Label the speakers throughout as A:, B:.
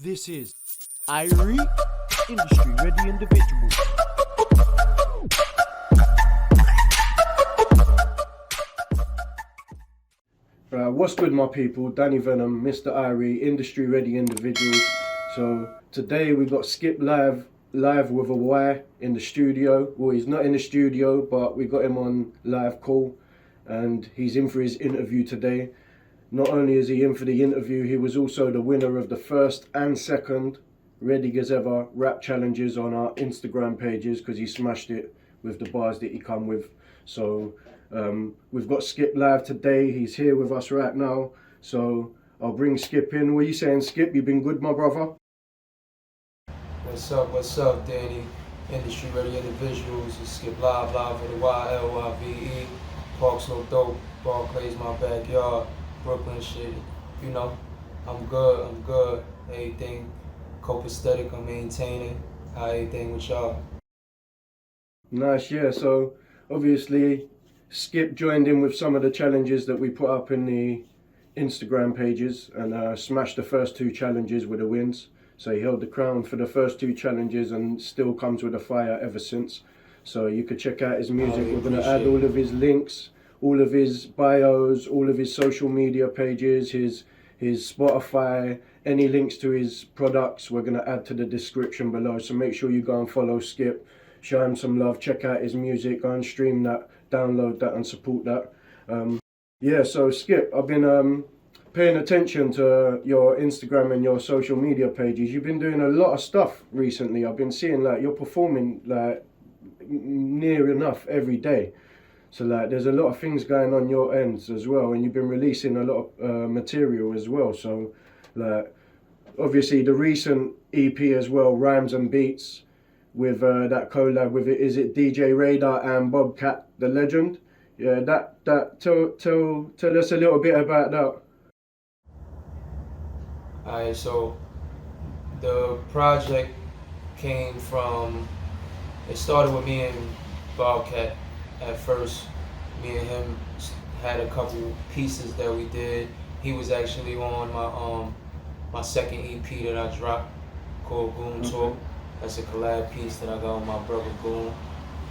A: This is Irie, industry ready individual.
B: What's good, my people? Danny Venom, Mr. Irie, industry ready individuals. So today we got Skip Lyve, live with a Y in the studio. Well, he's not in the studio, but we got him on live call, and he's in for his interview today. Not only is he in for the interview, he was also the winner of the first and second Ready as Ever rap challenges on our Instagram pages because he smashed it with the bars that he come with. So we've got Skip Lyve today. He's here with us right now. So I'll bring Skip in. What are you saying, Skip? You been good, my brother?
C: What's up, Danny? Industry ready individuals. It's Skip Lyve, live with a YLYVE. Parks no dope. Barclays my backyard. Brooklyn shit. You know, I'm good. Everything copacetic, I'm maintaining. How everything with y'all?
B: Nice, yeah. So obviously Skip joined in with some of the challenges that we put up in the Instagram pages and smashed the first two challenges with the wins. So he held the crown for the first two challenges and still comes with a fire ever since. So you could check out his music. We're going to add all of his links, all of his bios, all of his social media pages, his Spotify, any links to his products we're going to add to the description below. So make sure you go and follow Skip, show him some love, check out his music, go and stream that, download that and support that. Yeah, so Skip, I've been paying attention to your Instagram and your social media pages. You've been doing a lot of stuff recently. I've been seeing like you're performing like near enough every day. So like there's a lot of things going on your ends as well, and you've been releasing a lot of material as well. So like obviously the recent EP as well, Rhymes and Beats, with that collab with it, is it DJ Radar and Bobcat the Legend? Yeah, tell us a little bit about that.
C: Alright, so the project came from, it started with me and Bobcat. At first, me and him had a couple pieces that we did. He was actually on my second EP that I dropped called Goon Talk. That's a collab piece that I got with my brother Goon.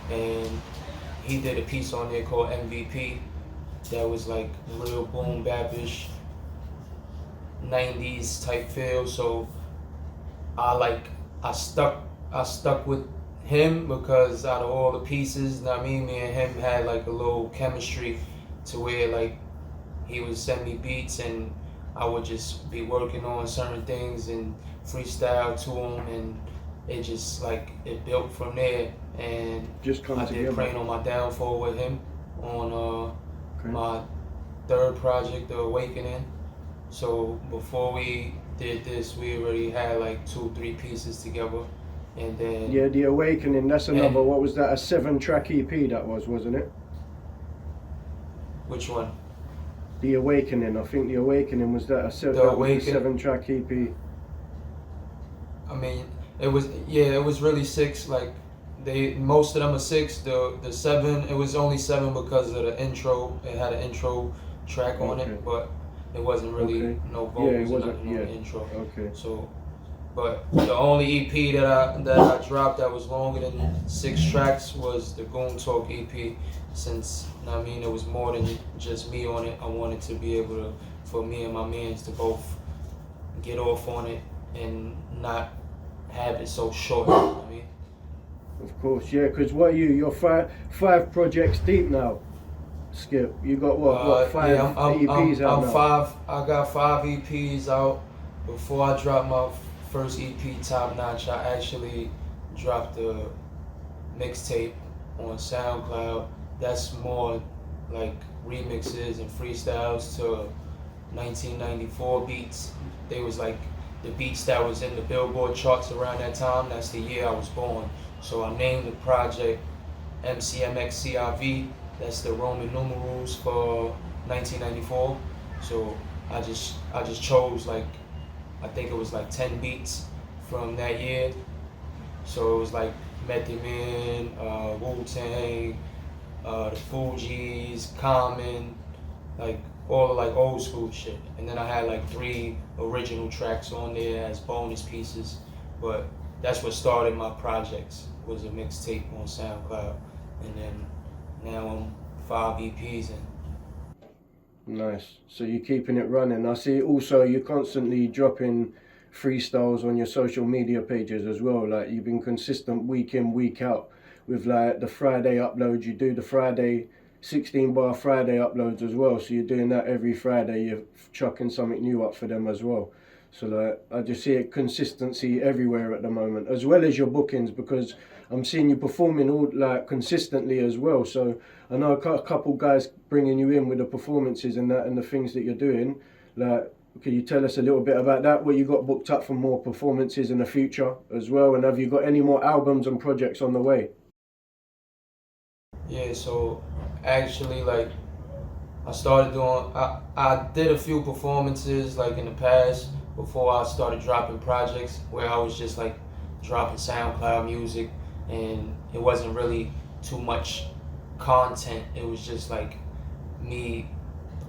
C: And he did a piece on there called MVP that was like real boom bapish 90s type feel. So I stuck with him because out of all the pieces, me and him had like a little chemistry to where like he would send me beats and I would just be working on certain things and freestyle to him, and it just like it built from there. And
B: just
C: I did Praying on My Downfall with him on my third project, The Awakening. So before we did this, we already had like 2-3 pieces together. And then
B: yeah, The Awakening, that's another, what was that, a 7-track EP that was, wasn't it?
C: Which one?
B: The Awakening, I think The Awakening was that, a 7-track EP.
C: I mean, it was really 6, like most of them are 6, the 7, it was only 7 because of the intro, it had an intro track on it, but it wasn't really no vocals on the intro.
B: Okay.
C: So, but the only EP that I dropped that was longer than 6 tracks was the Goon Talk EP. Since it was more than just me on it, I wanted to be able for me and my mans to both get off on it and not have it so short.
B: Of course, yeah. Because what are you? You're five projects deep now, Skip. You got what 5 EPs out now?
C: I got 5 EPs out. Before I dropped my first EP, Top Notch, I actually dropped a mixtape on SoundCloud. That's more like remixes and freestyles to 1994 beats. They was like the beats that was in the Billboard charts around that time. That's the year I was born. So I named the project MCMXCIV. That's the Roman numerals for 1994. So I just chose like, I think it was like 10 beats from that year. So it was like Method Man, Wu-Tang, the Fugees, Common, like all like old school shit. And then I had like 3 original tracks on there as bonus pieces. But that's what started my projects, was a mixtape on SoundCloud. And then now I'm 5 EPs in.
B: Nice. So you're keeping it running. I see also you're constantly dropping freestyles on your social media pages as well. Like you've been consistent week in, week out with like the Friday uploads. You do the Friday 16 bar Friday uploads as well. So you're doing that every Friday. You're chucking something new up for them as well. So like I just see it consistency everywhere at the moment, as well as your bookings, because I'm seeing you performing all like consistently as well. So I know a couple guys bringing you in with the performances and that and the things that you're doing. Like, can you tell us a little bit about that? What you got booked up for more performances in the future as well, and have you got any more albums and projects on the way?
C: Yeah, so actually like I did a few performances like in the past before I started dropping projects, where I was just like dropping SoundCloud music and it wasn't really too much content. It was just like me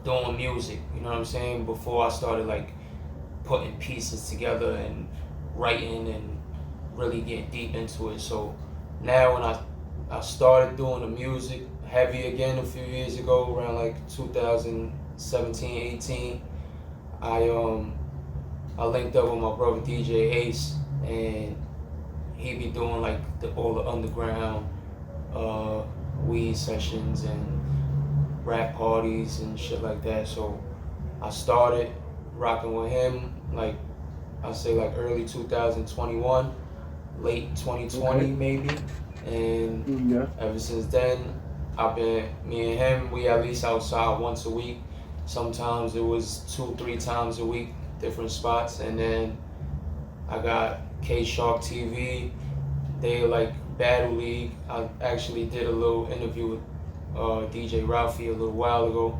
C: doing music, you know what I'm saying? Before I started like putting pieces together and writing and really getting deep into it. So now when I started doing the music heavy again a few years ago, around like 2017, 18, I linked up with my brother DJ Ace, and he be doing like all the underground weed sessions and rap parties and shit like that. So I started rocking with him like I say like early 2021, late 2020 maybe, and ever since then me and him, we at least outside once a week. Sometimes it was 2-3 times a week, different spots. And then I got K-Shark TV. They like Battle League. I actually did a little interview with DJ Ralphie a little while ago,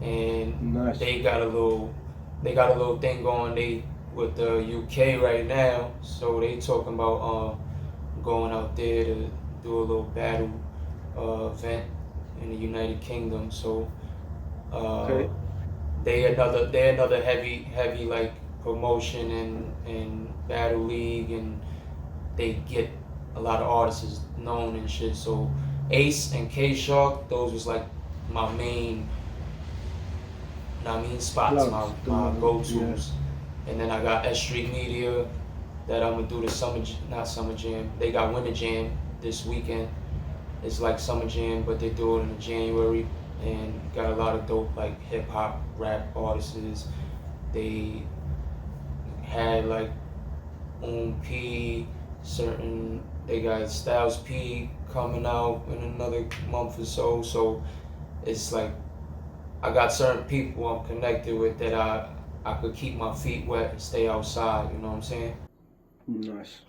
C: and
B: nice.
C: They got a little thing going. They with the UK right now, so they talking about going out there to do a little battle event in the United Kingdom. So
B: Okay.
C: they another heavy like promotion and battle league, and they get a lot of artists known and shit. So Ace and K Shark, those was like my main spots, my go-tos. Yeah. And then I got S Street Media that I'm gonna do the not summer jam. They got Winter Jam this weekend. It's like summer jam, but they do it in January, and got a lot of dope like hip hop, rap artists. They had like P, they got Styles P coming out in another month or so. So it's like I got certain people I'm connected with that I could keep my feet wet and stay outside, you know what I'm saying?
B: Nice.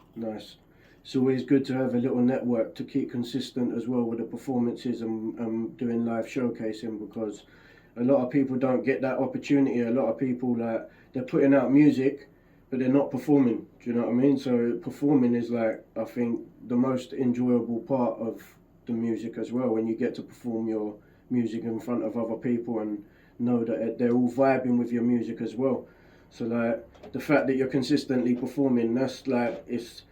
B: It's always good to have a little network to keep consistent as well with the performances and doing live showcasing, because a lot of people don't get that opportunity. A lot of people like they're putting out music but they're not performing. Do you know what I mean? So performing is like, I think, the most enjoyable part of the music as well, when you get to perform your music in front of other people and know that they're all vibing with your music as well. So like the fact that you're consistently performing, that's like it's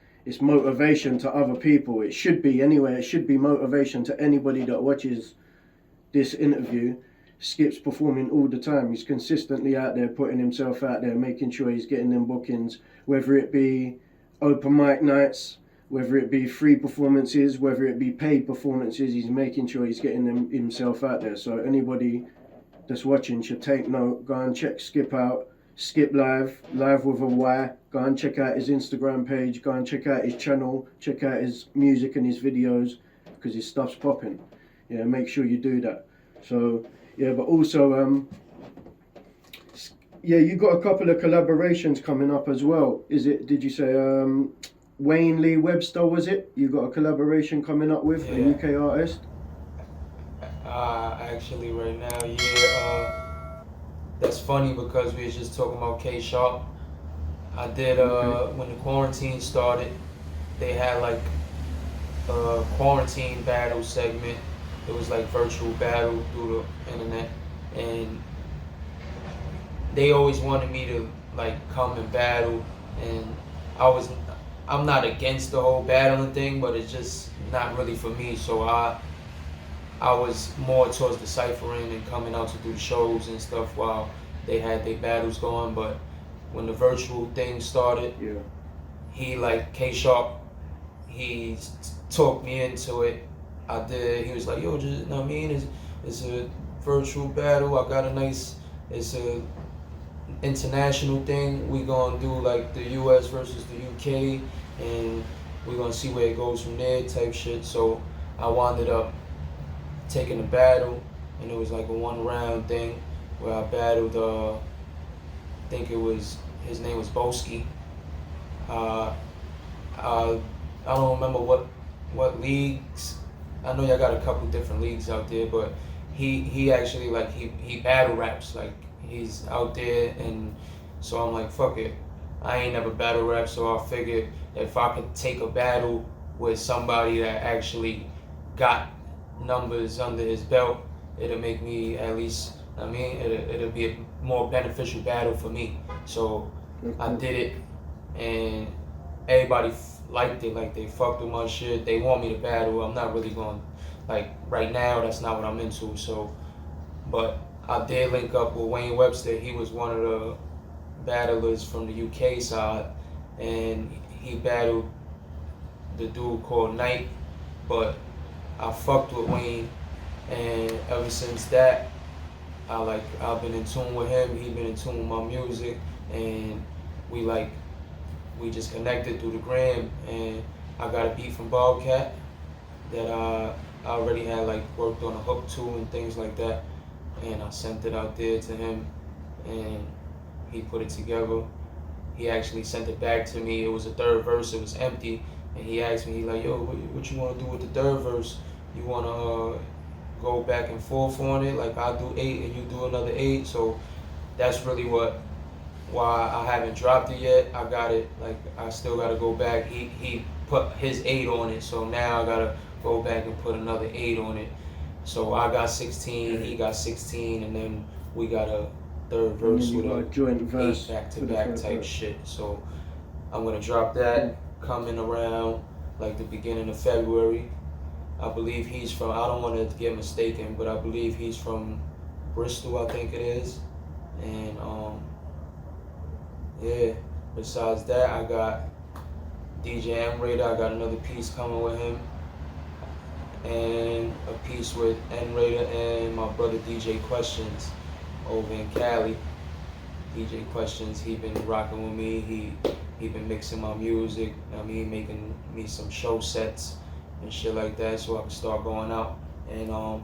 B: motivation to other people. It should be anyway. It should be motivation to anybody that watches this interview. Skip's performing all the time. He's consistently out there, putting himself out there, making sure he's getting them bookings, whether it be open mic nights, whether it be free performances, whether it be paid performances. He's making sure he's getting himself out there. So anybody that's watching should take note. Go and check Skip out. Skip Lyve, live with a Y. Go and check out his Instagram page. Go and check out his channel. Check out his music and his videos, because his stuff's popping. Yeah, make sure you do that. So yeah, but also yeah, you got a couple of collaborations coming up as well. Did you say Wayne Lee Webster, was it? You got a collaboration coming up with a UK artist?
C: Actually right now, yeah. That's funny because we were just talking about K Sharp. I did when the quarantine started, they had like a quarantine battle segment. It was like virtual battle through the internet, and they always wanted me to like come and battle, and I'm not against the whole battling thing, but it's just not really for me. So I was more towards the ciphering and coming out to do shows and stuff while they had their battles going. But when the virtual thing started,
B: Yeah.
C: he like K Sharp, he talked me into it. I did. He was like, yo, just, you know what I mean? It's a virtual battle. I got a nice, it's a international thing. We gonna do like the US versus the UK, and we gonna see where it goes from there type shit. So I wound up taking the battle, and it was like a 1 round thing where I battled, I think it was, his name was Boski. Uh, I don't remember what leagues. I know y'all got a couple different leagues out there, but he actually like he battle raps, like he's out there, and so I'm like, fuck it, I ain't never battle rap, so I figured if I could take a battle with somebody that actually got numbers under his belt, it'll make me at least, I mean, it'll be a more beneficial battle for me. So I did it, and everybody liked it. Like, they fucked with my shit. They want me to battle. I'm not really going, like, right now, that's not what I'm into. So, but I did link up with Wayne Webster. He was one of the battlers from the UK side, and he battled the dude called Knight. But I fucked with Wayne, and ever since that, I've been in tune with him. He been in tune with my music, and we just connected through the gram. And I got a beat from Bobcat that I already had like worked on a hook to and things like that, and I sent it out there to him, and he put it together. He actually sent it back to me. It was a third verse. It was empty, and he asked me, he like, yo, what you want to do with the third verse? You want to go back and forth on it? Like, I do 8 and you do another 8. So that's really why I haven't dropped it yet. I got it, like, I still got to go back. He put his 8 on it, so now I got to go back and put another 8 on it. So I got 16, he got 16, and then we got a third verse with a
B: joint verse
C: back-to-back type shit. So I'm gonna drop that coming around like the beginning of February. I believe he's from, I don't want to get mistaken, but I believe he's from Bristol, I think it is. And yeah, besides that, I got DJ M Raider. I got another piece coming with him, and a piece with N Raider and my brother DJ Questions over in Cali. DJ Questions, he been rocking with me. He been mixing my music. I mean, making me some show sets and shit like that, so I can start going out and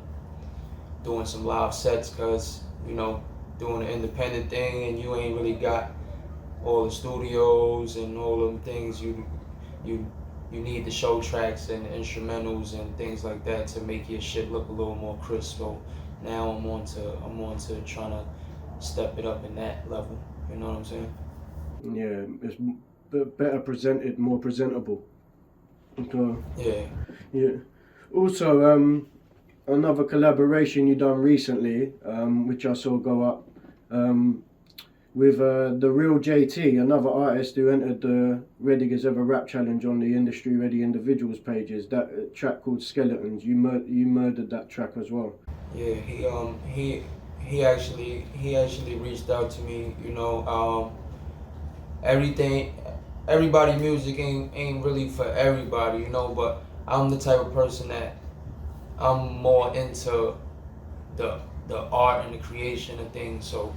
C: doing some live sets. Cause you know, doing an independent thing and you ain't really got all the studios and all them things. You need the show tracks and instrumentals and things like that to make your shit look a little more crisp. So now I'm on to trying to step it up in that level. You know what I'm saying?
B: Yeah, it's better presented, more presentable. Okay.
C: Yeah.
B: Also, another collaboration you done recently, which I saw go up, with The Real JT, another artist who entered the Ready As Ever Rap Challenge on the Industry Ready Individuals pages. That track called Skeletons. You murdered that track as well.
C: Yeah. He actually reached out to me. You know, everybody music ain't really for everybody, you know, but I'm the type of person that I'm more into the art and the creation of things. So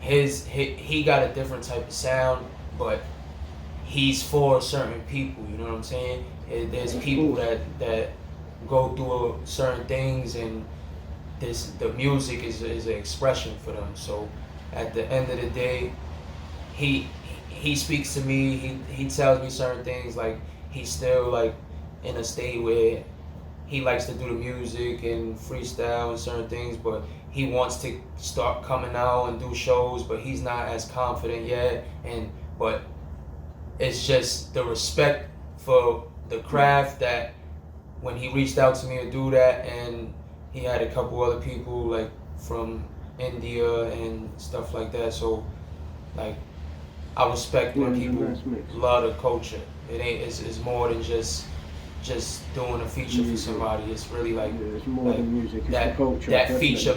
C: he got a different type of sound, but he's for certain people, you know what I'm saying? There's people that go through certain things, and the music is an expression for them. So at the end of the day, he speaks to me, he tells me certain things. Like, he's still like in a state where he likes to do the music and freestyle and certain things, but he wants to start coming out and do shows, but he's not as confident yet. But it's just the respect for the craft that when he reached out to me to do that, and he had a couple other people like from India and stuff like that. So like I respect when people love the culture. It's more than just doing a feature for somebody. It's really like,
B: it's more than music. It's
C: that,
B: the culture.
C: that
B: definitely.
C: feature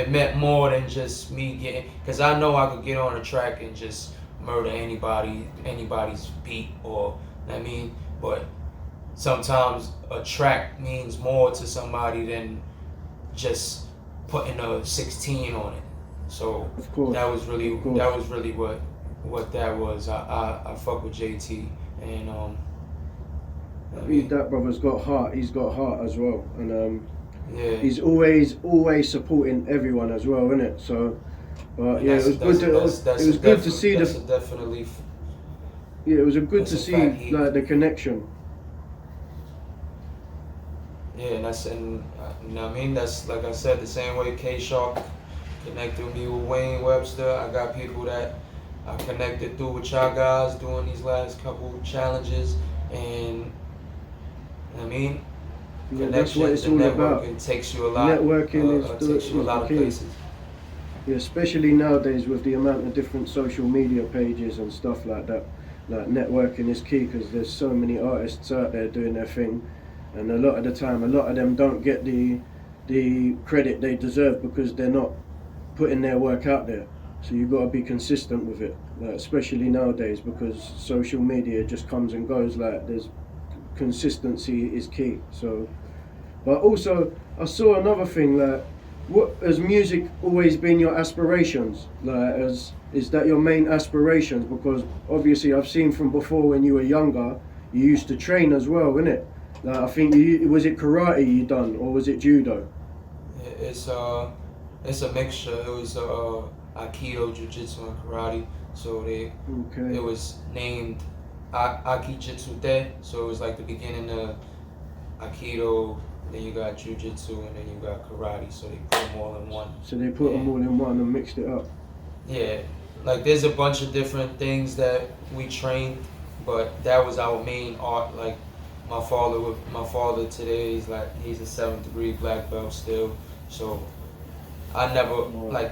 C: meant more than just me getting, because I know I could get on a track and just murder anybody's beat, or I mean, but sometimes a track means more to somebody than just putting a 16 on it. So
B: Of course.
C: that was really what that was. I fuck with JT, and
B: that brother's got heart. He's got heart as well, and
C: yeah,
B: he's always supporting everyone as well, isn't it? So, but yeah, it was good to see
C: that's definitely.
B: Yeah, it was good to see like the connection.
C: Yeah, and you know what I mean? That's, like I said, the same way K Sharp connected me with Wayne Webster. I got people that I connected through with y'all guys doing these last couple challenges, and I mean,
B: Yeah, that's what it's all about.
C: Networking takes you a lot.
B: Networking
C: takes you a lot of places.
B: Yeah, especially nowadays with the amount of different social media pages and stuff like that. Like, networking is key because there's so many artists out there doing their thing, and a lot of the time, a lot of them don't get the credit they deserve because they're not putting their work out there. So you've got to be consistent with it, like, especially nowadays, because social media just comes and goes. Like, there's consistency is key. So, but also I saw another thing, like, what has music always been your aspirations? Like, is that your main aspirations? Because obviously I've seen from before when you were younger, you used to train as well, innit? Like, I think was it karate you done, or was it judo?
C: It's a mixture. It was Aikido, Jiu-Jitsu, and karate. So it was named Aki-Jitsu Te. So it was like the beginning of Aikido, then you got Jiu-Jitsu, and then you got karate. So they put them all in one.
B: So they put them all in one and mixed it up.
C: Yeah, like there's a bunch of different things that we trained, but that was our main art. Like my father today is like, he's a 7th degree black belt still. So I never, like,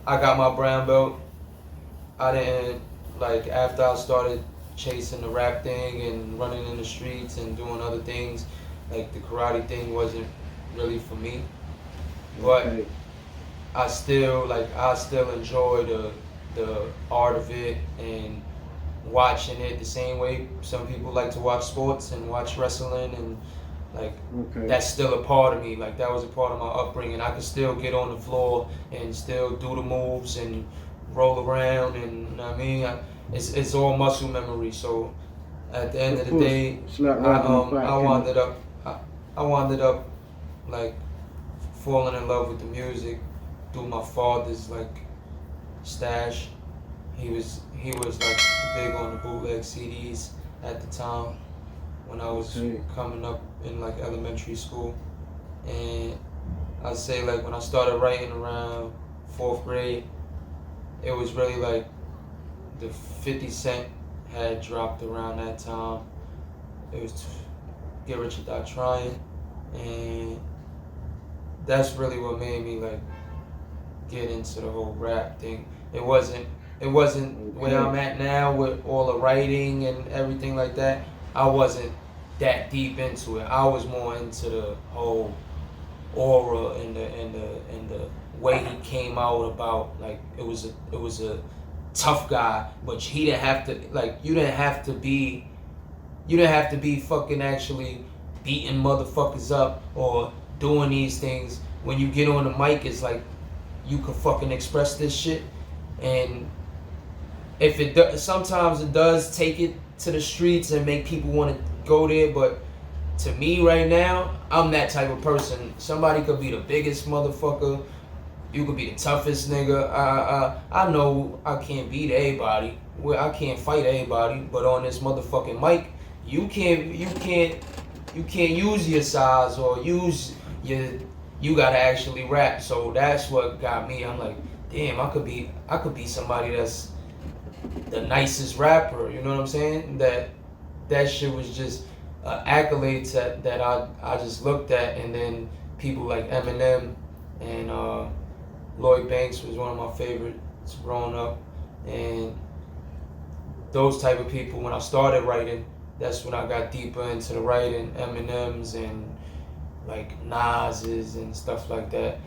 C: I got my brown belt. I didn't, like, after I started chasing the rap thing and running in the streets and doing other things, like the karate thing wasn't really for me. But I still enjoy the art of it and watching it the same way some people like to watch sports and watch wrestling, and like that's still a part of me. Like, that was a part of my upbringing. I could still get on the floor and still do the moves and roll around, and you know what I mean, it's all muscle memory. So at the end of the day, I wound up like falling in love with the music through my father's like stash. He was like big on the bootleg CDs at the time when I was coming up in like elementary school. And I'd say like when I started writing around 4th grade, it was really like the 50 Cent had dropped around that time. It was Get Rich or Die Trying, and that's really what made me like get into the whole rap thing. It wasn't where I'm at now with all the writing and everything like that. I wasn't that deep into it. I was more into the whole aura and the way he came out about, like, it was a tough guy, but he didn't have to, like, you didn't have to be fucking actually beating motherfuckers up or doing these things. When you get on the mic, it's like you can fucking express this shit. And if it does, sometimes it does take it to the streets and make people want to go there, but to me right now, I'm that type of person. Somebody could be the biggest motherfucker, you could be the toughest nigga. I know I can't beat everybody. I can't fight everybody, but on this motherfucking mic, you can't use your size or use you gotta actually rap. So that's what got me. I'm like, damn, I could be somebody that's the nicest rapper, you know what I'm saying? That shit was just accolades that I just looked at, and then people like Eminem and Lloyd Banks was one of my favorites growing up, and those type of people. When I started writing, that's when I got deeper into the writing. Eminem's and like Nas's and stuff like that.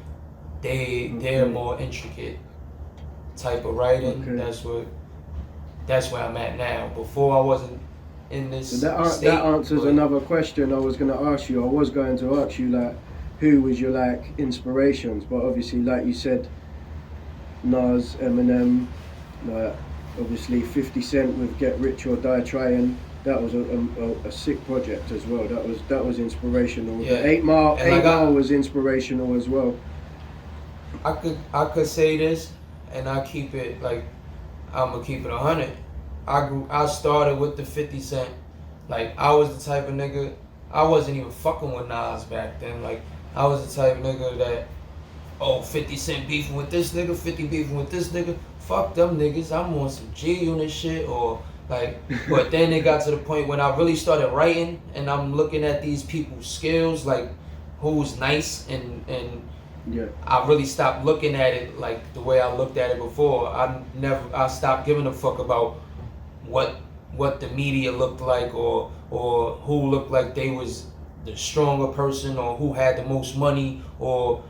C: They're more intricate type of writing.
B: Okay.
C: That's where I'm at now. Before I wasn't in this
B: So
C: state.
B: that answers another question I was going to ask you. I was going to ask you like, who was your like inspirations? But obviously, like you said, Nas, Eminem, like obviously 50 Cent with Get Rich or Die Trying. That was a sick project as well. That was inspirational.
C: Yeah.
B: The 8 Mile was inspirational as well.
C: I could say this, and I keep it like I'm gonna keep it 100. I started with the 50 Cent. Like I was the type of nigga. I wasn't even fucking with Nas back then. Like I was the type of nigga that, 50 Cent beefing with this nigga, 50 beefing with this nigga. Fuck them niggas. I'm on some G Unit shit or like. But then it got to the point when I really started writing and I'm looking at these people's skills, like who's nice and.
B: Yeah.
C: I really stopped looking at it like the way I looked at it before. I stopped giving a fuck about what the media looked like or who looked like they was the stronger person or who had the most money or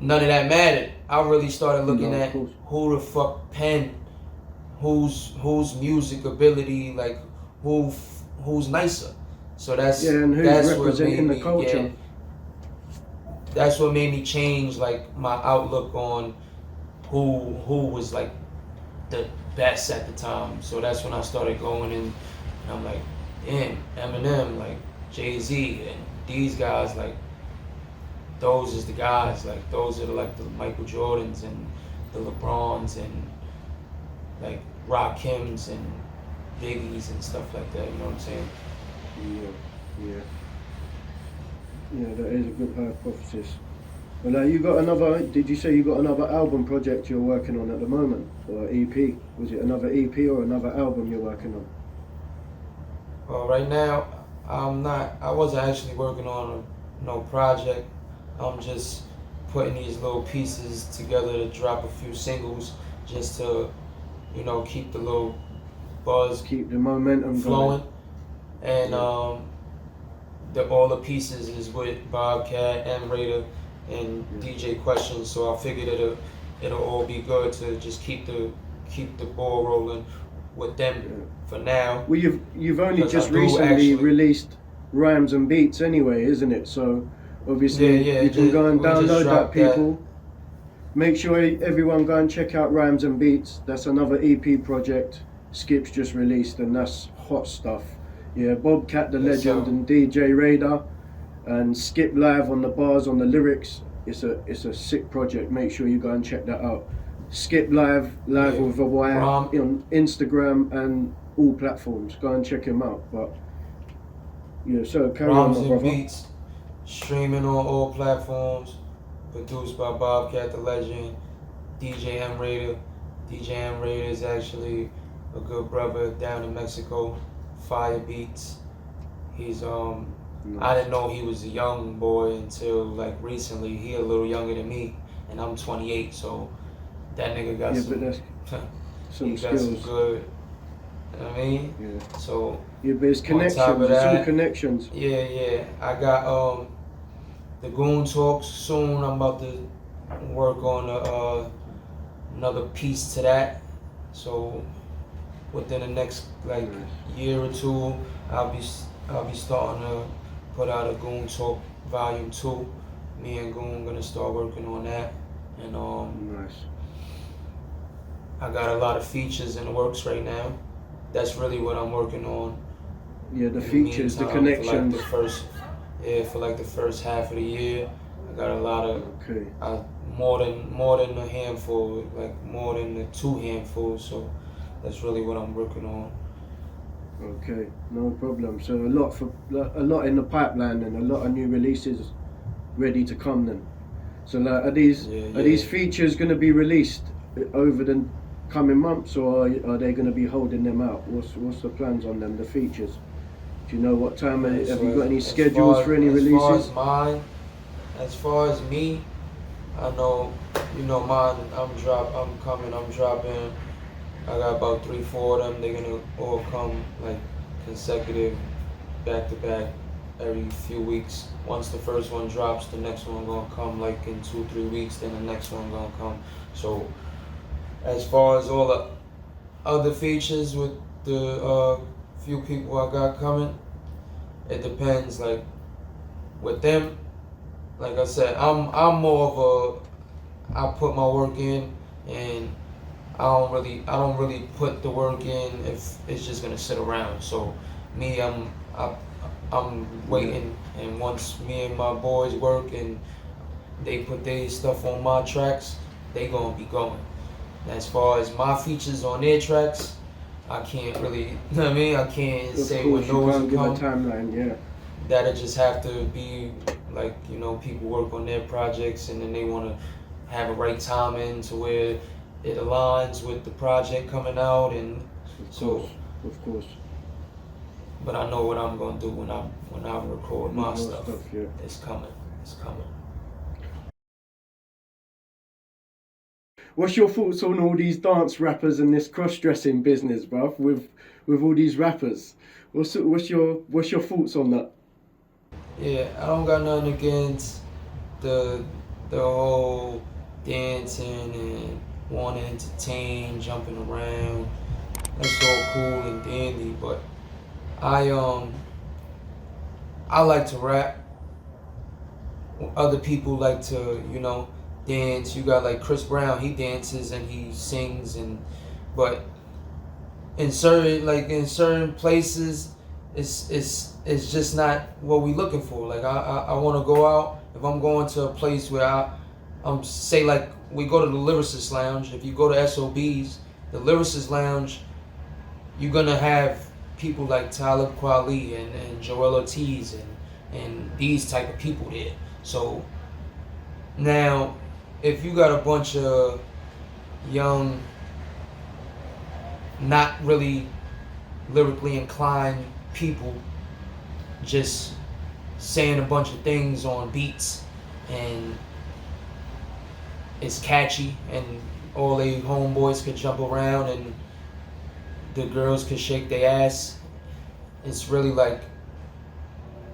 C: none of that mattered. I really started looking at who the fuck penned, whose music ability, like who's nicer. So that's
B: and who's
C: that's
B: representing the culture.
C: Yeah, that's what made me change like my outlook on who was like the best at the time. So that's when I started going in and I'm like, damn, Eminem, like Jay-Z and these guys, like those is the guys, like those are like the Michael Jordans and the LeBrons and like Rakims and Biggies and stuff like that, you know what I'm saying?
B: Yeah, that is a good hypothesis. Well, you got another, did you say you got another album project you're working on at the moment? Or EP? Was it another EP or another album you're working on?
C: Well, right now, I wasn't actually working on no project. I'm just putting these little pieces together to drop a few singles just to, keep the little buzz.
B: Keep the momentum
C: flowing.
B: Going.
C: And all the pieces is with Bobcat, M Raider, and DJ Questions. So I figured it'll all be good to just keep the ball rolling with them for now.
B: Well, you've only just recently released Rhymes and Beats anyway, isn't it? So obviously you can go and download that, people. Make sure everyone go and check out Rhymes and Beats. That's another EP project Skip's just released, and that's hot stuff. Yeah, Bobcat the Legend and DJ Raider and Skip Lyve on the bars, on the lyrics. It's a sick project. Make sure you go and check that out. Skip Lyve, live with a Y, on Instagram and all platforms. Go and check him out. But so carry on, my brother.
C: Beats, streaming on all platforms. Produced by Bobcat the Legend, DJ M Raider. DJ M Raider is actually a good brother down in Mexico. Fire beats. He's nice. I didn't know he was a young boy until like recently. He a little younger than me, and I'm 28. So that nigga got some
B: skills.
C: Some good. You know what I mean?
B: Yeah.
C: So
B: but it's connections. It's all connections.
C: Yeah. I got the Goon Talks soon. I'm about to work on another piece to that. So within the next year or two, I'll be starting to put out a Goon Talk Volume 2. Me and Goon gonna start working on that, and
B: nice.
C: I got a lot of features in the works right now. That's really what I'm working on.
B: Yeah, the features, the connections.
C: For like the first half of the year, I got a lot of more than a handful, like more than the 2 handfuls. So that's really what I'm working on.
B: Okay, no problem. So a lot in the pipeline and a lot of new releases ready to come then. So are these features going to be released over the coming months, or are they going to be holding them out? What's the plans on them, the features? Do you know what time? Have you got any schedules for any releases?
C: As far as me, I know you know, mine, I'm dropping. I got about 3, 4 of them. They're gonna all come like consecutive, back to back, every few weeks. Once the first one drops, the next one gonna come like in 2, 3 weeks. Then the next one gonna come. So as far as all the other features with the few people I got coming, it depends. Like with them, like I said, I'm more of a, I put my work in, and I don't really put the work in if it's just gonna sit around. So me, I'm waiting, and once me and my boys work and they put their stuff on my tracks, they gonna be going. As far as my features on their tracks, I can't really, you know what I mean? I can't say when those
B: you
C: come.
B: can't give a timeline, yeah.
C: That'll just have to be like, you know, people work on their projects and then they want to have a right timing to where it aligns with the project coming out, and
B: of course.
C: But I know what I'm gonna do when I record my stuff.
B: Yeah.
C: It's coming.
B: What's your thoughts on all these dance rappers and this cross-dressing business, bruv? With all these rappers, what's your thoughts on that?
C: Yeah, I don't got nothing against the whole dancing and wanting to entertain, jumping around. That's all cool and dandy, but I like to rap. Other people like to, you know, dance. You got like Chris Brown, he dances and he sings, but in certain places, it's just not what we looking for. Like I want to go out. If I'm going to a place where say like we go to the Lyricist Lounge. If you go to SOBs, the Lyricist Lounge, you're gonna have people like Talib Kweli and Joel Ortiz and these type of people there. So now, if you got a bunch of young, not really lyrically inclined people just saying a bunch of things on beats, and it's catchy, and all they homeboys could jump around and the girls could shake their ass, it's really like,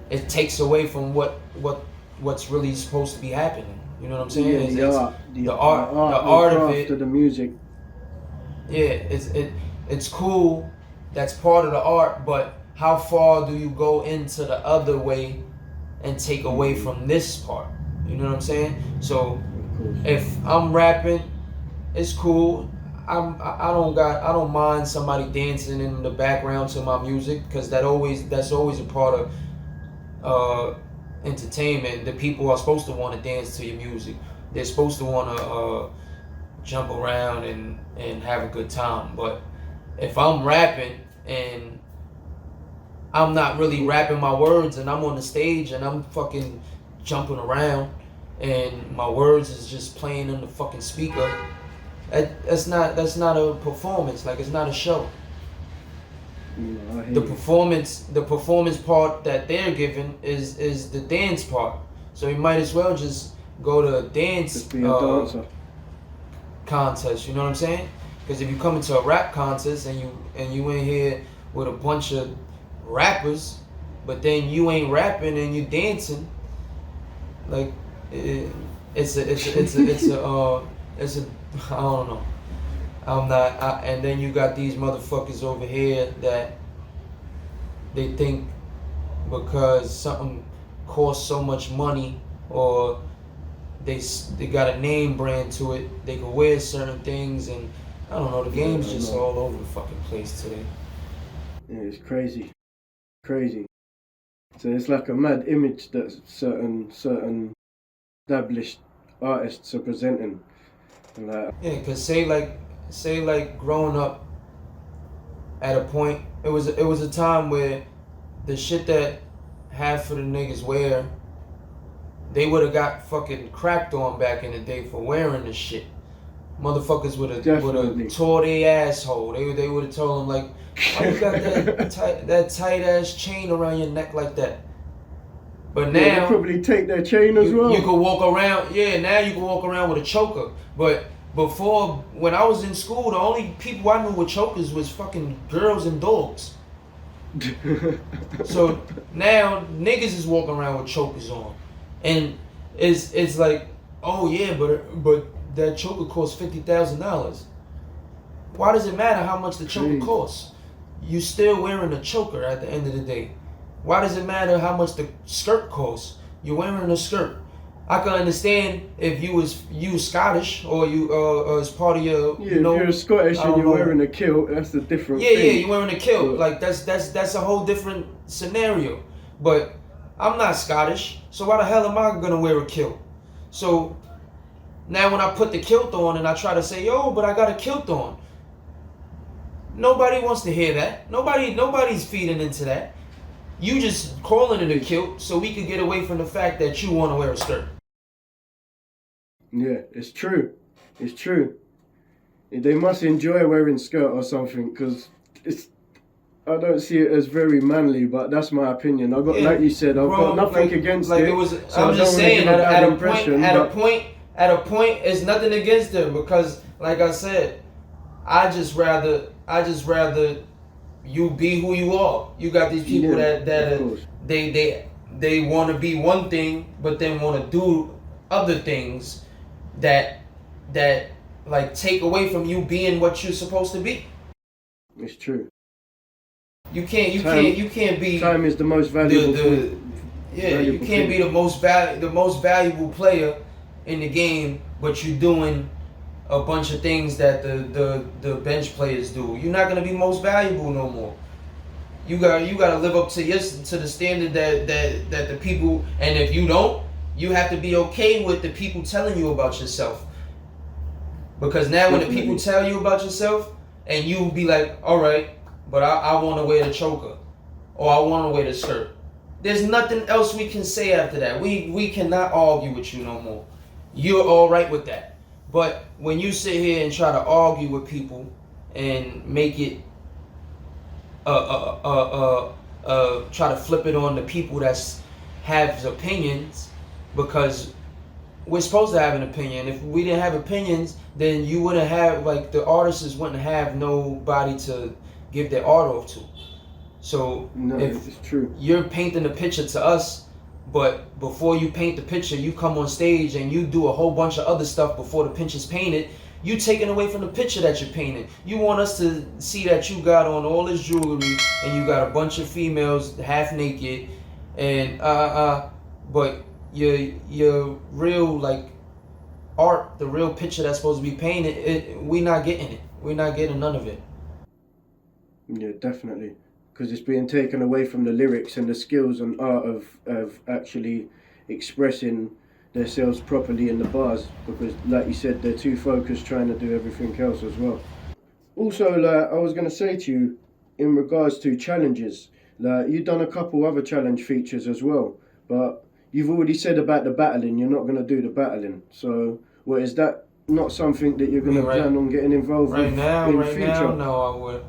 C: it takes away from what's really supposed to be happening. You know what I'm saying?
B: Yeah,
C: the art of it,
B: the music.
C: Yeah, it's cool. That's part of the art, but how far do you go into the other way and take away from this part? You know what I'm saying? So if I'm rapping, it's cool. I don't mind somebody dancing in the background to my music, because that's always a part of entertainment. The people are supposed to want to dance to your music. They're supposed to want to jump around and have a good time. But if I'm rapping and I'm not really rapping my words, and I'm on the stage and I'm fucking jumping around and my words is just playing on the fucking speaker, that's not a performance. Like, it's not a show. The performance part that they're giving is the dance part. So you might as well just go to a dance contest. You know what I'm saying? Because if you come into a rap contest and you in here with a bunch of rappers, but then you ain't rapping and you dancing, like it's a I don't know. And then you got these motherfuckers over here that they think because something costs so much money, or they got a name brand to it, they can wear certain things, and I don't know, the game's just all over the fucking place today.
B: Yeah, it's crazy. So it's like a mad image that certain established artists are presenting.
C: Yeah, cause say like growing up at a point, it was a time where the shit that half of the niggas wear, they would have got fucking cracked on back in the day for wearing this shit. Motherfuckers would have tore their asshole. They would have told them, like, why you got that tight ass chain around your neck like that? But
B: Yeah,
C: now
B: they probably take their chain as well.
C: you can walk around. Yeah, now you can walk around with a choker. But before, when I was in school, the only people I knew with chokers was fucking girls and dogs. So now niggas is walking around with chokers on, and it's like, oh yeah, but that choker costs $50,000. Why does it matter how much the choker costs? You still wearing a choker at the end of the day. Why does it matter how much the skirt costs? You're wearing a skirt. I can understand if you was Scottish or you as part of your
B: if you're Scottish and you're wearing a kilt, that's a different thing.
C: Yeah, you're wearing a kilt. Like that's a whole different scenario. But I'm not Scottish, so why the hell am I gonna wear a kilt? So now when I put the kilt on and I try to say, yo, but I got a kilt on. Nobody wants to hear that. Nobody's feeding into that. You just calling it a kilt so we could get away from the fact that you want to wear a skirt.
B: Yeah, it's true. It's true. They must enjoy wearing skirt or something, because I don't see it as very manly, but that's my opinion. Like you said, I've got nothing against it.
C: I'm just saying, at a point, it's nothing against them, because, like I said, I just rather you be who you are. You got these people that they want to be one thing, but then want to do other things that like take away from you being what you're supposed to be.
B: It's true.
C: You can't be.
B: Time is the most valuable.
C: You can't be the most valuable player in the game, but you're doing a bunch of things that the bench players do. You're not gonna be most valuable no more. You gotta live up to the standard that the people, and if you don't, you have to be okay with the people telling you about yourself. Because now when the people tell you about yourself, and you be like, all right, but I want to wear the choker, or I want to wear the skirt. There's nothing else we can say after that. We cannot argue with you no more. You're all right with that. But when you sit here and try to argue with people and make it try to flip it on the people that have opinions, because we're supposed to have an opinion. If we didn't have opinions, then you wouldn't have, like, the artists wouldn't have nobody to give their art off to. So if
B: it's true,
C: you're painting a picture to us, but before you paint the picture, you come on stage and you do a whole bunch of other stuff before the picture's painted, you taking away from the picture that you're painting. You want us to see that you got on all this jewelry and you got a bunch of females half naked, and but your real, like, art, the real picture that's supposed to be painted, we not getting it. We're not getting none of it.
B: Yeah, definitely. Because it's being taken away from the lyrics and the skills and art of actually expressing themselves properly in the bars, because, like you said, they're too focused trying to do everything else as well. Also, like, I was going to say to you, in regards to challenges, like, you've done a couple other challenge features as well, but you've already said about the battling, you're not going to do the battling. So, well, is that not something that you're going to plan on getting involved with in future?
C: Now, no, I would.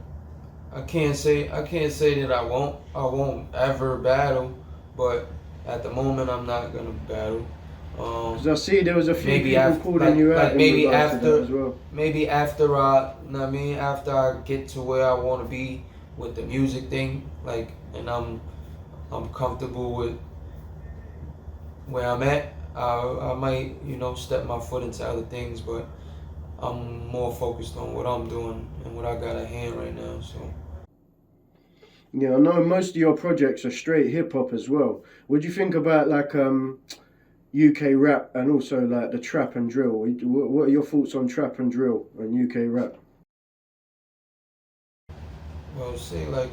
C: I can't say that I won't ever battle, but at the moment I'm not gonna battle.
B: Because I see there was a few people calling you out.
C: Maybe after,
B: as well.
C: Maybe after after I get to where I want to be with the music thing, like, and I'm comfortable with where I'm at, I might, step my foot into other things, but I'm more focused on what I'm doing and what I got at hand right now. So.
B: Yeah, I know most of your projects are straight hip hop as well. What do you think about, like, UK rap and also, like, the trap and drill? What are your thoughts on trap and drill and UK rap?
C: Well, see, like,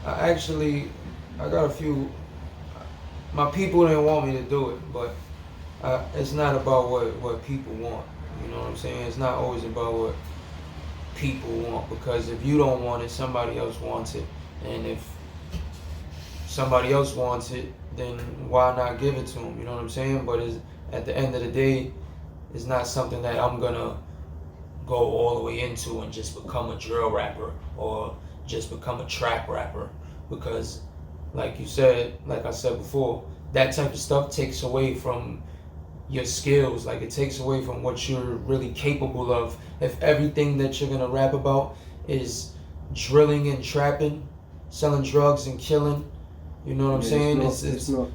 C: I got a few. My people didn't want me to do it, but it's not about what people want. You know what I'm saying? It's not always about what people want, because if you don't want it, somebody else wants it, and if somebody else wants it, then why not give it to them? You know what I'm saying? But at the end of the day, it's not something that I'm gonna go all the way into and just become a drill rapper or just become a trap rapper, because like you said, like I said before, that type of stuff takes away from your skills. Like, it takes away from what you're really capable of. If everything that you're gonna rap about is drilling and trapping, selling drugs and killing, you know what I'm saying?
B: It's not.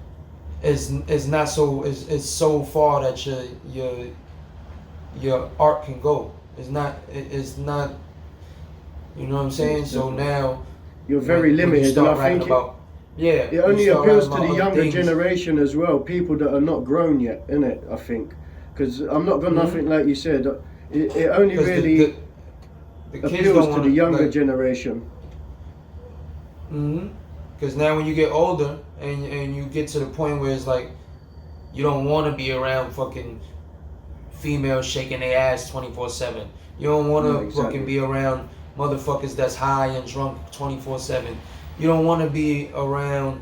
C: It's not so. It's so far that your art can go. It's not. You know what I'm saying? So now
B: you're very limited, and I think it only appeals to the younger generation as well. People that are not grown yet, innit? I think, because I'm not got nothing like you said. It only really
C: the
B: appeals to the younger generation.
C: Because now when you get older and you get to the point where it's like you don't want to be around fucking females shaking their ass 24/7. You don't want to fucking be around motherfuckers that's high and drunk 24/7. You don't want to be around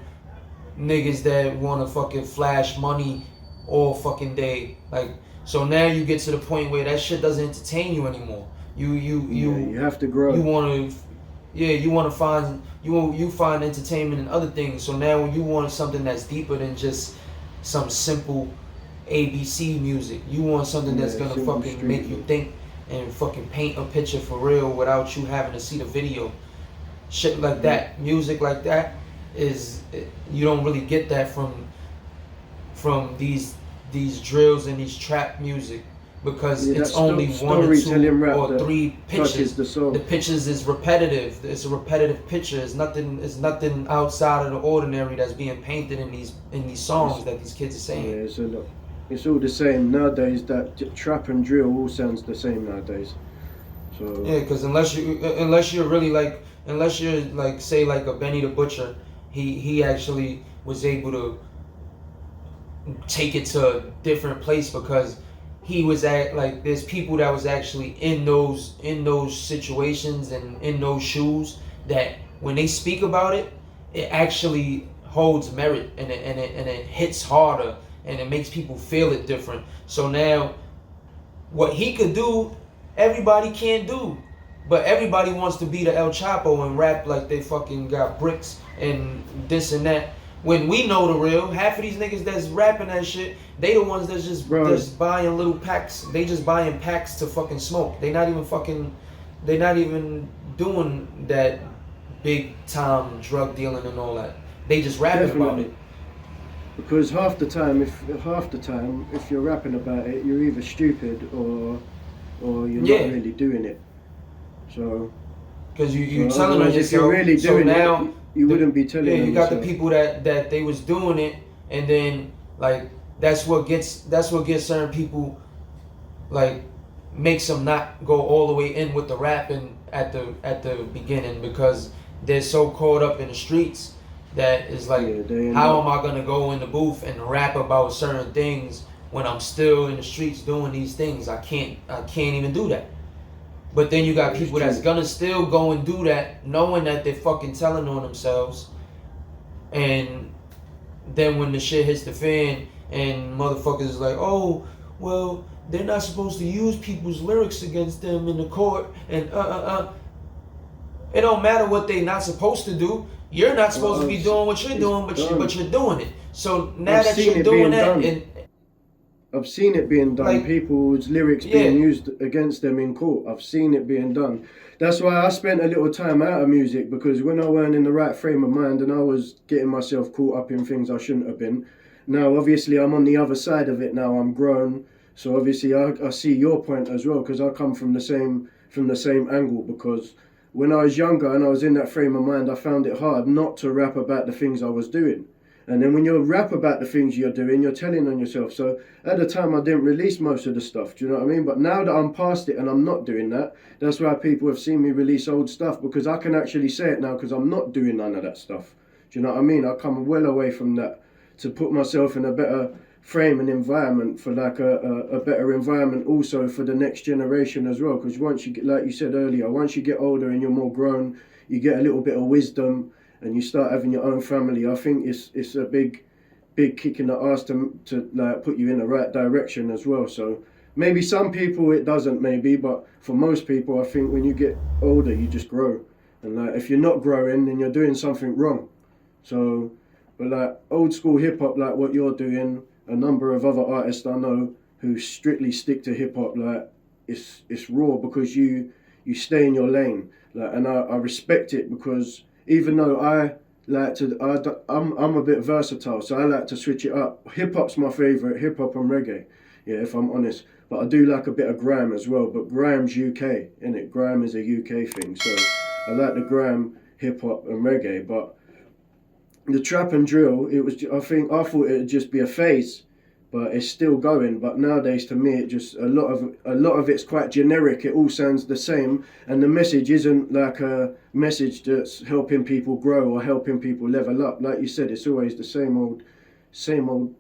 C: niggas that want to fucking flash money all fucking day. Like, so now you get to the point where that shit doesn't entertain you anymore. You
B: have to grow.
C: You find entertainment in other things. So now when you want something that's deeper than just some simple ABC music, you want something that's gonna fucking make you think and fucking paint a picture for real without you having to see the video. Shit like that, music like that, you don't really get that from these drills and these trap music, because it's only one or two or three pitches.
B: The
C: pitches is repetitive. It's a repetitive picture. It's nothing outside of the ordinary that's being painted in these songs that these kids are saying.
B: Yeah, it's all the same nowadays. That trap and drill all sounds the same nowadays. So
C: yeah, because unless you're like, say, like a Benny the Butcher, he actually was able to take it to a different place, because he was there's people that was actually in those situations and in those shoes, that when they speak about it, it actually holds merit, and it hits harder, and it makes people feel it different. So now, what he could do, everybody can't do. But everybody wants to be the El Chapo and rap like they fucking got bricks and this and that. When we know the real, half of these niggas that's rapping that shit, they the ones that's just buying little packs. They just buying packs to fucking smoke. They not even doing that big time drug dealing and all that. They just rapping about it.
B: Because half the time, if you're rapping about it, you're either stupid or you're not really doing it. So,
C: because you telling on yourself.
B: If you're really doing
C: it,
B: you wouldn't be telling.
C: Yeah, you got the people that they was doing it, and then like that's what gets certain people, like, makes them not go all the way in with the rapping at the beginning, because they're so caught up in the streets that is like, how am I gonna go in the booth and rap about certain things when I'm still in the streets doing these things? I can't even do that. But then you got people that's gonna still go and do that, knowing that they're fucking telling on themselves. And then when the shit hits the fan and motherfuckers is like, oh, well, they're not supposed to use people's lyrics against them in the court, and It don't matter what they not supposed to do. You're not supposed to be doing what you're doing, but you're doing it. So now that you're doing that,
B: I've seen it being done.
C: Like,
B: people's lyrics being used against them in court. I've seen it being done. That's why I spent a little time out of music, because when I weren't in the right frame of mind and I was getting myself caught up in things I shouldn't have been. Now, obviously, I'm on the other side of it now. I'm grown. So obviously, I see your point as well, because I come from the same angle. Because when I was younger and I was in that frame of mind, I found it hard not to rap about the things I was doing. And then when you rap about the things you're doing, you're telling on yourself. So at the time, I didn't release most of the stuff. Do you know what I mean? But now that I'm past it and I'm not doing that, that's why people have seen me release old stuff, because I can actually say it now, because I'm not doing none of that stuff. Do you know what I mean? I come well away from that to put myself in a better frame and environment for like a better environment also for the next generation as well. Because once you get, like you said earlier, once you get older and you're more grown, you get a little bit of wisdom, and you start having your own family. I think it's a big kick in the arse to like put you in the right direction as well. So maybe some people it doesn't, maybe, but for most people, I think when you get older, you just grow. And like if you're not growing, then you're doing something wrong. So, but like old school hip hop, like what you're doing, a number of other artists I know who strictly stick to hip hop, like it's raw because you stay in your lane, like, and I respect it because even though I like to, I'm a bit versatile, so I like to switch it up. Hip hop's my favorite, hip hop and reggae, yeah, if I'm honest. But I do like a bit of grime as well. But grime's UK, innit? Grime is a UK thing, so I like the grime, hip hop and reggae. But the trap and drill, I thought it'd just be a phase, but it's still going. But nowadays, to me, it just a lot of it's quite generic. It all sounds the same, and the message isn't like a message that's helping people grow or helping people level up. Like you said, it's always the same old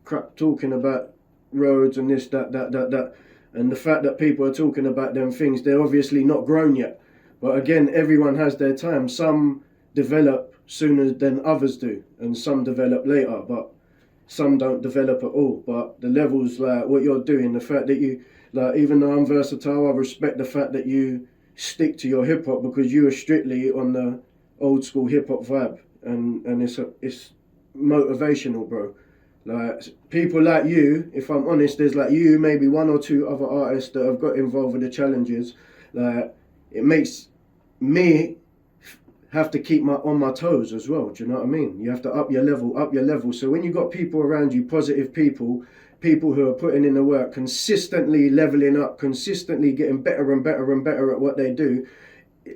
B: crap talking about roads and this, that. And the fact that people are talking about them things, they're obviously not grown yet. But again, everyone has their time. Some develop sooner than others do, and some develop later, but some don't develop at all. But the levels, like what you're doing, the fact that you, like, even though I'm versatile, I respect the fact that you stick to your hip hop because you are strictly on the old school hip hop vibe, and it's motivational, bro. Like people like you, if I'm honest, there's like you, maybe one or two other artists that have got involved with the challenges. Like it makes me have to keep on my toes as well. Do you know what I mean? You have to up your level. So when you got people around you, positive people who are putting in the work, consistently leveling up, consistently getting better and better and better at what they do,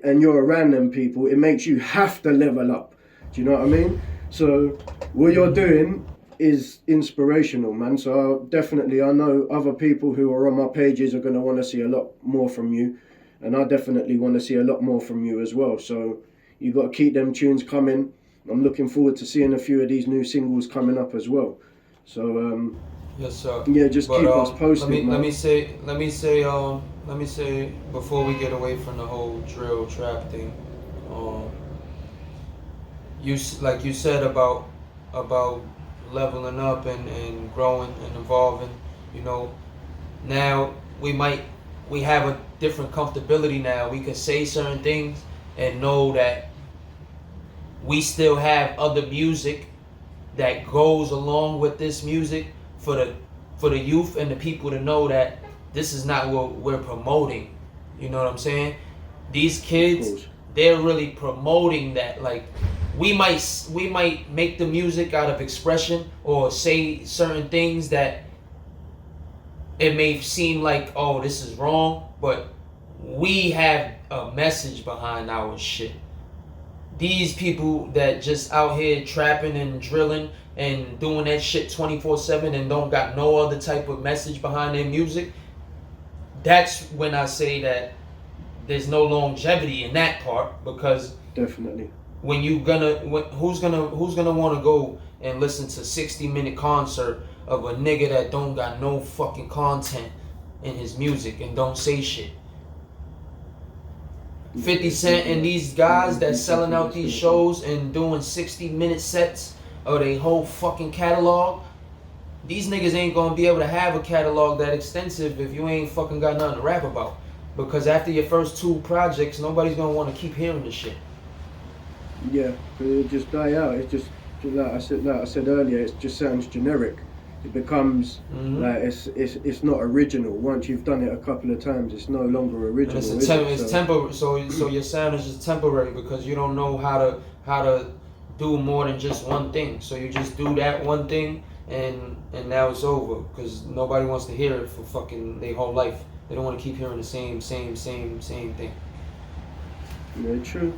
B: and you're around them people, it makes you have to level up. Do you know what I mean? So what you're doing is inspirational, man. So I know other people who are on my pages are going to want to see a lot more from you, and I definitely want to see a lot more from you as well. So you got to keep them tunes coming. I'm looking forward to seeing a few of these new singles coming up as well. So
C: yes, sir.
B: Yeah, just keep us posted, man.
C: Let me say before we get away from the whole drill trap thing, you said about leveling up and growing and evolving. You know, now we have a different comfortability now. We can say certain things and know that we still have other music that goes along with this music for the youth and the people to know that this is not what we're promoting. You know what I'm saying? These kids, they're really promoting that. Like we might make the music out of expression or say certain things that it may seem like, oh, this is wrong, but we have a message behind our shit. These people that just out here trapping and drilling and doing that shit 24/7 and don't got no other type of message behind their music, that's when I say that there's no longevity in that part, because
B: definitely
C: who's gonna want to go and listen to 60-minute concert of a nigga that don't got no fucking content in his music and don't say shit? 50 Cent and these guys that's selling out these shows and doing 60-minute sets of their whole fucking catalog, these niggas ain't gonna be able to have a catalog that extensive if you ain't fucking got nothing to rap about. Because after your first 2 projects, nobody's gonna want to keep hearing this shit.
B: Yeah, it'll just die out. It's just like I said earlier, it just sounds generic. It becomes like it's not original. Once you've done it a couple of times, it's no longer original.
C: It's temporary. So your sound is just temporary because you don't know how to do more than just one thing. So you just do that one thing, and now it's over because nobody wants to hear it for fucking their whole life. They don't want to keep hearing the same thing.
B: Yeah, true.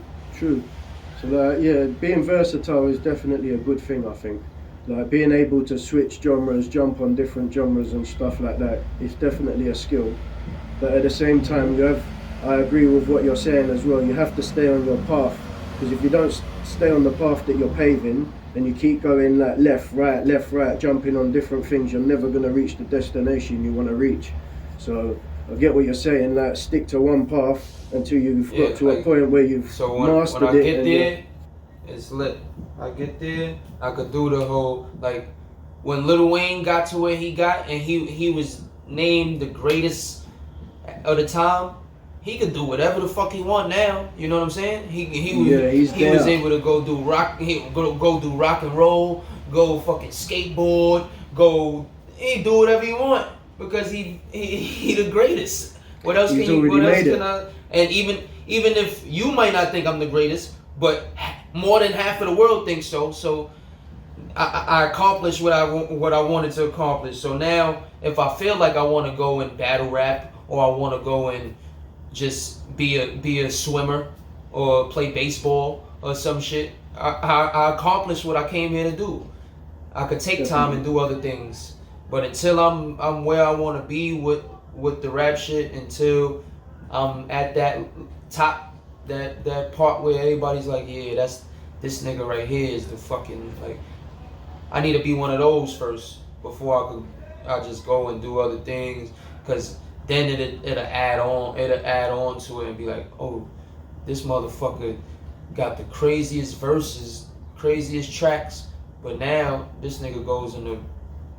B: So like, yeah, being versatile is definitely a good thing, I think. Like being able to switch genres, jump on different genres and stuff like that, is definitely a skill. But at the same time, I agree with what you're saying as well. You have to stay on your path, because if you don't stay on the path that you're paving and you keep going like left, right, jumping on different things, you're never going to reach the destination you want to reach. So I get what you're saying, like stick to one path until you've got to a point where you've mastered it.
C: When I get there, it's lit. I get there, I could do the whole, like, when Lil Wayne got to where he got and he was named the greatest of the time, he could do whatever the fuck he want now. You know what I'm saying? He was able to go do rock. He go do rock and roll. Go fucking skateboard. He do whatever he want because he the greatest. What else can you? What else can I? And even if you might not think I'm the greatest, but more than half of the world thinks so. So I accomplished what I wanted to accomplish. So now, if I feel like I want to go and battle rap, or I want to go and just be a swimmer, or play baseball or some shit, I accomplished what I came here to do. I could take time and do other things, but until I'm where I want to be with the rap shit, until I'm at that top, that part where everybody's like, yeah, that's this nigga right here is the fucking, like, I need to be one of those first before I just go and do other things, because then it'll add on to it and be like, oh, this motherfucker got the craziest verses, craziest tracks, but now this nigga goes into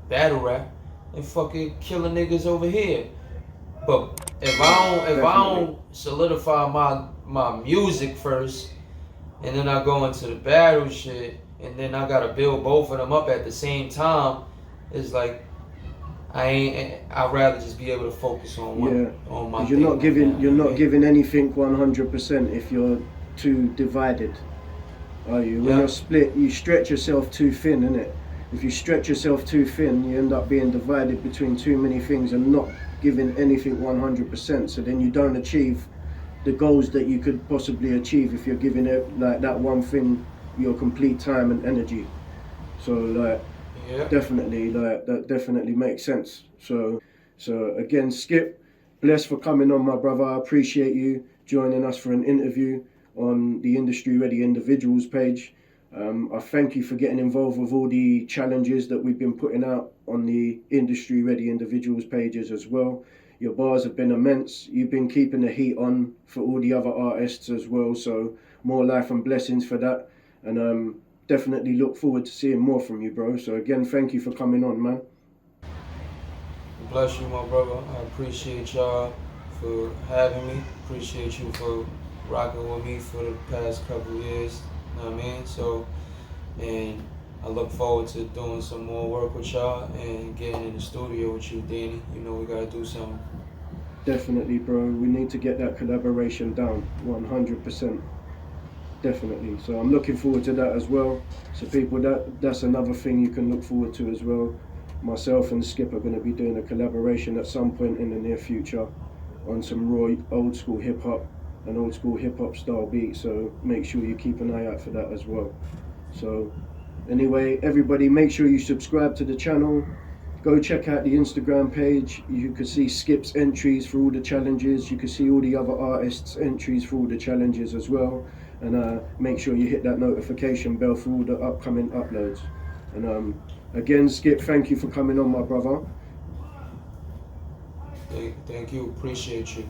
C: battle rap and fucking killing niggas over here. But if I don't solidify my music first, and then I go into the battle shit, and then I gotta build both of them up at the same time, it's like I'd rather just be able to focus on on my.
B: You're not giving anything 100% if you're too divided, are you? When you're split, you stretch yourself too thin, innit? If you stretch yourself too thin, you end up being divided between too many things and not giving anything 100%. So then you don't achieve the goals that you could possibly achieve if you're giving it like that one thing your complete time and energy. So like definitely, like that definitely makes sense. So again, Skip, blessed for coming on, my brother. I appreciate you joining us for an interview on the Industry Ready Individuals page. I thank you for getting involved with all the challenges that we've been putting out on the Industry Ready Individuals pages as well. Your bars have been immense. You've been keeping the heat on for all the other artists as well. So more life and blessings for that. And definitely look forward to seeing more from you, bro. So again, thank you for coming on, man.
C: Bless you, my brother. I appreciate y'all for having me. Appreciate you for rocking with me for the past couple of years. You know what I mean? So, and I look forward to doing some more work with y'all and getting in the studio with you, Danny. You know we gotta do something.
B: Definitely, bro. We need to get that collaboration down, 100%. Definitely. So I'm looking forward to that as well. So people, that's another thing you can look forward to as well. Myself and Skip are going to be doing a collaboration at some point in the near future on some raw old school hip hop and old school hip hop style beats. So make sure you keep an eye out for that as well. So anyway, everybody, make sure you subscribe to the channel. Go check out the Instagram page. You can see Skip's entries for all the challenges. You can see all the other artists' entries for all the challenges as well. And make sure you hit that notification bell for all the upcoming uploads. And again, Skip, thank you for coming on, my brother.
C: Thank you. Appreciate you.